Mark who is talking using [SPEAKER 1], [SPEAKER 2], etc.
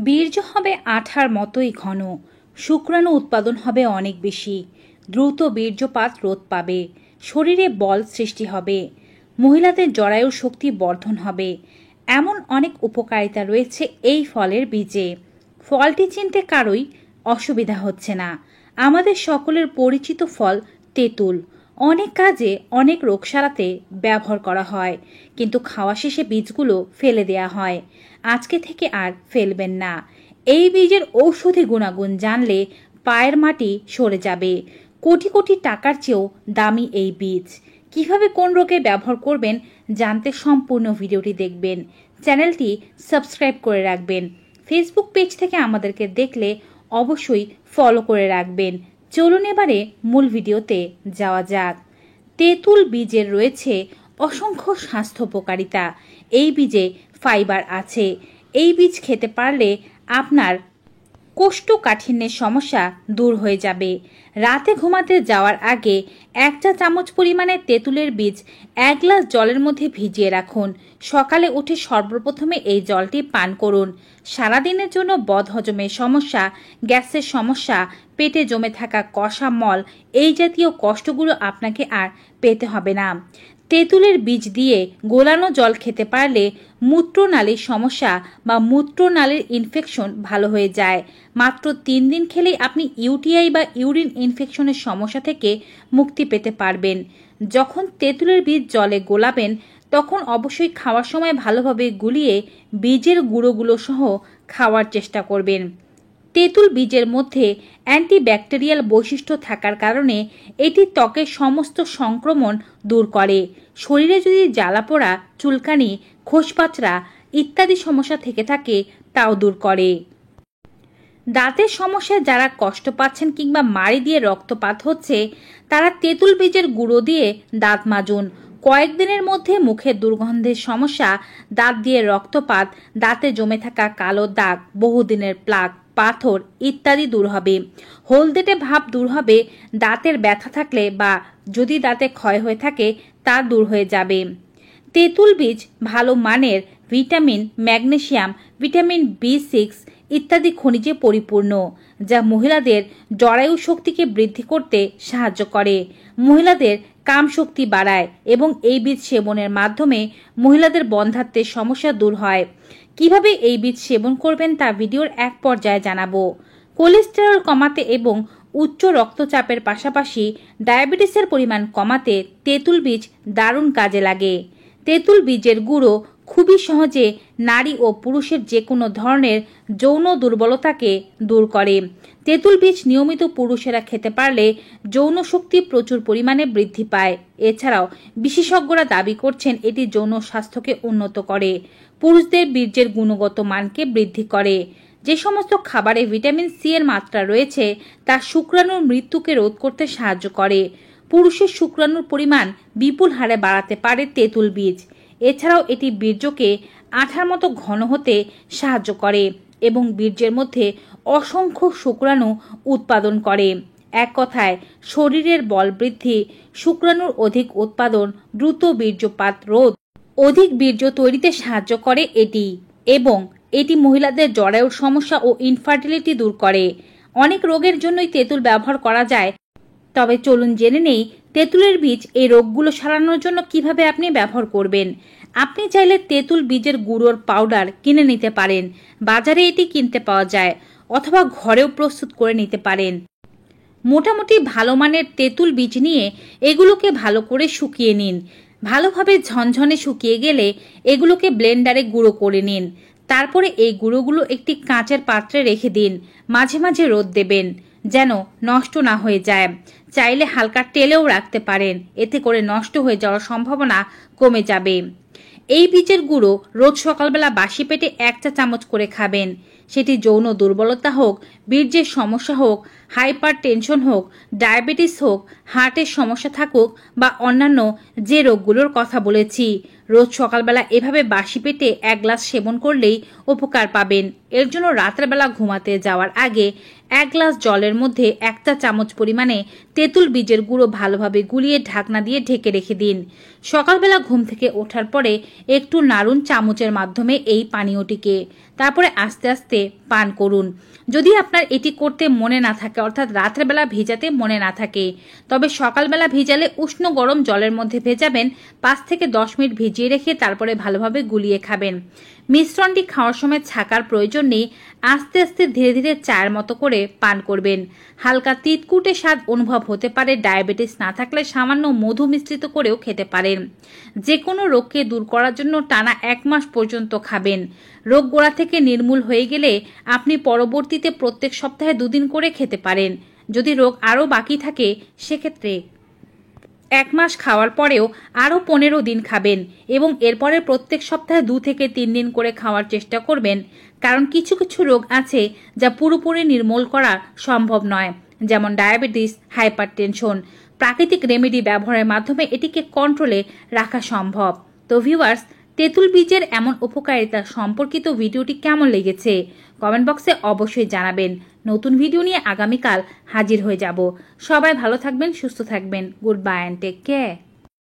[SPEAKER 1] বীর্য হবে আঠার মতোই ঘন, শুক্রাণু উৎপাদন হবে অনেক বেশি, দ্রুত বীর্যপাত রোধ পাবে, শরীরে বল সৃষ্টি হবে, মহিলাদের জরায়ুর শক্তি বর্ধন হবে। এমন অনেক উপকারিতা রয়েছে এই ফলের বীজে। ফলটি চিনতে কারোই অসুবিধা হচ্ছে না। আমাদের সকলের পরিচিত ফল তেঁতুল। অনেক কাজে অনেক রোগ সারাতে ব্যবহার করা হয়, কিন্তু খাওয়া শেষে বীজগুলো ফেলে দেয়া হয়। আজকে থেকে আর ফেলবেন না। এই বীজের ঔষধি গুণাগুণ জানলে পায়ের মাটি সরে যাবে। কোটি কোটি টাকার চেয়েও দামি এই বীজ। কিভাবে কোন রোগে ব্যবহার করবেন জানতে সম্পূর্ণ ভিডিওটি দেখবেন। চ্যানেলটি সাবস্ক্রাইব করে রাখবেন। ফেসবুক পেজ থেকে আমাদেরকে দেখলে অবশ্যই ফলো করে রাখবেন। চলুন এবারে মূল ভিডিওতে যাওয়া যাক। তেঁতুল বীজের রয়েছে অসংখ্য স্বাস্থ্য উপকারিতা। এই বীজে ফাইবার আছে। এই বীজ খেতে পারলে আপনার কোষ্ঠকাঠিন্যের সমস্যা দূর হয়ে যাবে। রাতে ঘুমাতে যাওয়ার আগে 1 চা চামচ পরিমাণে তেঁতুলের বীজ 1 গ্লাস জলের মধ্যে ভিজিয়ে রাখুন। সকালে উঠে সর্বপ্রথমে এই জলটি পান করুন। সারাদিনের জন্য বদহজমের সমস্যা, গ্যাসের সমস্যা, পেটে জমে থাকা কষা মল, এই জাতীয় কষ্টগুলো আপনাকে আর পেতে হবে না। তেঁতুলের বীজ দিয়ে গোলানো জল খেতে পারলে মূত্রনালীর সমস্যা বা মূত্রনালীর ইনফেকশন ভালো হয়ে যায়। মাত্র 3 দিন খেলেই আপনি ইউটিআই বা ইউরিন ইনফেকশনের সমস্যা থেকে মুক্তি পেতে পারবেন। যখন তেঁতুলের বীজ জলে গোলাবেন তখন অবশ্যই খাওয়ার সময় ভালোভাবে গুলিয়ে বীজের গুঁড়োগুলো সহ খাওয়ার চেষ্টা করবেন। তেঁতুল বীজের মধ্যে অ্যান্টিব্যাকটেরিয়াল বৈশিষ্ট্য থাকার কারণে এটি ত্বকের সমস্ত সংক্রমণ দূর করে। শরীরে যদি জ্বালাপোড়া, চুলকানি, খোসপাচড়া ইত্যাদি সমস্যা থেকে থাকে তাও দূর করে। দাঁতের সমস্যায় যারা কষ্ট পাচ্ছেন কিংবা মাড়ি দিয়ে রক্তপাত হচ্ছে তারা তেঁতুল বীজের গুঁড়ো দিয়ে দাঁত মাজুন। কয়েকদিনের মধ্যে মুখের দুর্গন্ধের সমস্যা, দাঁত দিয়ে রক্তপাত, দাঁতে জমে থাকা কালো দাগ, বহুদিনের প্লাক, পাথর ইত্যাদি দূর হবে। হলদেটে ভাব দূর হবে। দাঁতের ব্যথা থাকলে বা যদি দাঁতে ক্ষয় হয়ে থাকে তা দূর হয়ে যাবে। তেঁতুল বীজ ভালো মানের ভিটামিন, ম্যাগনেসিয়াম, ভিটামিন B6 ইত্যাদি খনিজে পরিপূর্ণ, যা মহিলাদের জরায়ু শক্তিকে বৃদ্ধি করতে সাহায্য করে, মহিলাদের কাম শক্তি বাড়ায় এবং এই বীজ সেবনের মাধ্যমে মহিলাদের বন্ধ্যাত্বের সমস্যা দূর হয়। কিভাবে এই বীজ সেবন করবেন তা ভিডিওর এক পর্যায়ে জানাবো। কোলেস্টেরল কমাতে এবং উচ্চ রক্তচাপের পাশাপাশি ডায়াবেটিসের পরিমাণ কমাতে তেঁতুল বীজ দারুণ কাজে লাগে। তেঁতুল বীজের গুঁড়ো খুবই সহজে নারী ও পুরুষের যে কোনো ধরনের যৌন দুর্বলতাকে দূর করে। তেঁতুল বীজ নিয়মিত পুরুষেরা খেতে পারলে যৌন শক্তি প্রচুর পরিমাণে বৃদ্ধি পায়। এছাড়াও বিশেষজ্ঞরা দাবি করছেন এটি যৌন স্বাস্থ্যকে উন্নত করে, পুরুষদের বীর্যের গুণগত মানকে বৃদ্ধি করে। যে সমস্ত খাবারে ভিটামিন সি এর মাত্রা রয়েছে তা শুক্রাণুর মৃত্যুকে রোধ করতে সাহায্য করে। পুরুষের শুক্রাণুর পরিমাণ বিপুল হারে বাড়াতে পারে তেঁতুল বীজ। এছাড়াও এটি বীর্যকে আঠার মতো ঘন হতে সাহায্য করে এবং বীর্যের মধ্যে অসংখ্য শুক্রাণু উৎপাদন করে। এক কথায় শরীরের বল বৃদ্ধি, শুক্রাণুর অধিক উৎপাদন, দ্রুত বীর্যপাত রোধ, অধিক বীর্য তৈরিতে সাহায্য করে এটি, এবং এটি মহিলাদের জরায়ুর সমস্যা ও ইনফার্টিলিটি দূর করে। অনেক রোগের জন্যই তেঁতুল ব্যবহার করা যায়। তবে চলুন জেনে নেই তেঁতুলের বীজ এই রোগগুলো সারানোর জন্য কিভাবে আপনি ব্যবহার করবেন। আপনি চাইলে তেঁতুল বীজের গুঁড়োর পাউডার কিনে নিতে পারেন। বাজারে এটি কিনতে পাওয়া যায়, অথবা ঘরেও প্রস্তুত করে নিতে পারেন। মোটামুটি ভালো মানের তেঁতুল বীজ নিয়ে এগুলোকে ভালো করে শুকিয়ে নিন। ভালোভাবে ঝনঝনে শুকিয়ে গেলে এগুলোকে ব্লেন্ডারে গুঁড়ো করে নিন। তারপরে এই গুঁড়োগুলো একটি কাঁচের পাত্রে রেখে দিন। মাঝে মাঝে রোদ দেবেন যেন নষ্ট না হয়ে যায়। চাইলে হালকা তেলেও রাখতে পারেন, এতে করে নষ্ট হয়ে যাওয়ার সম্ভাবনা কমে যাবে। এই বীজের গুঁড়ো রোজ সকালবেলা বাসি পেটে 1 চা চামচ করে খাবেন। সেটি যৌন দুর্বলতা হোক, বীর্যের সমস্যা হোক, হাইপার টেনশন হোক, ডায়াবেটিস হোক, হার্টের সমস্যা থাকুক বা অন্যান্য যে রোগগুলোর কথা বলেছি, রোজ সকালবেলা এভাবে বাসি পেটে 1 গ্লাস সেবন করলেই উপকার পাবেন। এর জন্য রাতের বেলা ঘুমাতে যাওয়ার আগে 1 গ্লাস জলের মধ্যে 1 চা চামচ পরিমাণে তেঁতুল বীজের গুঁড়ো ভালোভাবে গুলিয়ে ঢাকনা দিয়ে ঢেকে রেখে দিন। সকালবেলা ঘুম থেকে ওঠার পরে একটু নাড়ুন চামচের মাধ্যমে এই পানীয়টিকে। তারপরে আস্তে আস্তে পান করুন। যদি আপনার এটি করতে মনে না থাকে, অর্থাৎ রাতের বেলা ভেজাতে মনে না থাকে, তবে সকালবেলা ভেজালে উষ্ণ গরম জলের মধ্যে ভেজাবেন, 5 থেকে 10 মিনিট ভিজিয়ে রেখে তারপরে ভালোভাবে গুলিয়ে খাবেন। মিশ্রণটি খাওয়ার সময় ছাকার প্রয়োজন নেই, আস্তে আস্তে ধীরে ধীরে চায়ের মতো করে পান করবেন। হালকা তিতকুটে স্বাদ অনুভব হতে পারে। ডায়াবেটিস না থাকলে সামান্য মধু মিশ্রিত করেও খেতে পারেন। যে কোনো রোগকে দূর করার জন্য টানা 1 মাস পর্যন্ত খাবেন। রোগ গোড়া থেকে নির্মূল হয়ে গেলে আপনি পরবর্তীতে প্রত্যেক সপ্তাহে 2 দিন করে খেতে পারেন। যদি রোগ আরও বাকি থাকে সেক্ষেত্রে 1 মাস খাওয়ার পরেও আরও 15 দিন খাবেন এবং এরপরে প্রত্যেক সপ্তাহে 2 থেকে 3 দিন করে খাওয়ার চেষ্টা করবেন। কারণ কিছু কিছু রোগ আছে যা পুরোপুরি নির্মূল করা সম্ভব নয়, যেমন ডায়াবেটিস, হাইপারটেনশন। প্রাকৃতিক রেমেডি ব্যবহারের মাধ্যমে এটিকে কন্ট্রোলে রাখা সম্ভব। তো ভিউয়ার্স, তেঁতুল বীজের এমন উপকারিতা সম্পর্কিত ভিডিওটি কেমন লেগেছে কমেন্ট বক্সে অবশ্যই জানাবেন। নতুন ভিডিও নিয়ে আগামীকাল হাজির হয়ে যাব। সবাই ভালো থাকবেন, সুস্থ থাকবেন। Goodbye and take care.